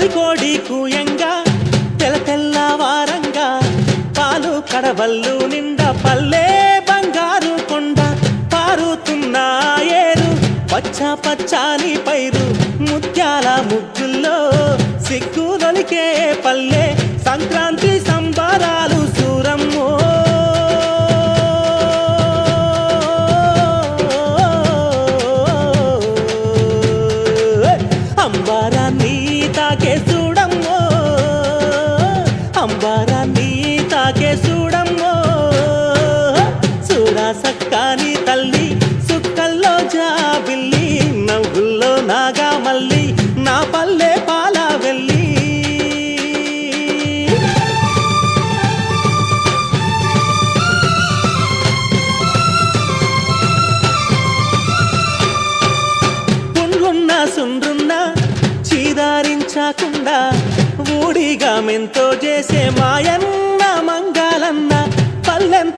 తొలికోడి కూయంగా తెల్లవారంగా పాలు కడవల్లు నిండా పల్లె బంగారు కొండ పారుతున్న ఏరు పచ్చ పచ్చాని పైరు ముత్యాల ముగ్గుల్లో సిగ్గులొలికే పల్లె సంక్రాంతి సంబరాలు సూరమ్మో అంబారాన్ని తాకే చూడమ్మో అంబారాన్ని తాకే చూడమ్మో చూడా సక్కాని తల్లి సుక్కల్లో జాబిల్లి నవ్వుల్లో నాగా మల్లి నా పల్లె పాల వెళ్ళి పుండ్లున్న సుండ్రున్న చీదారించకుండా ఊడిగా మెంతో చేసే మాయన్న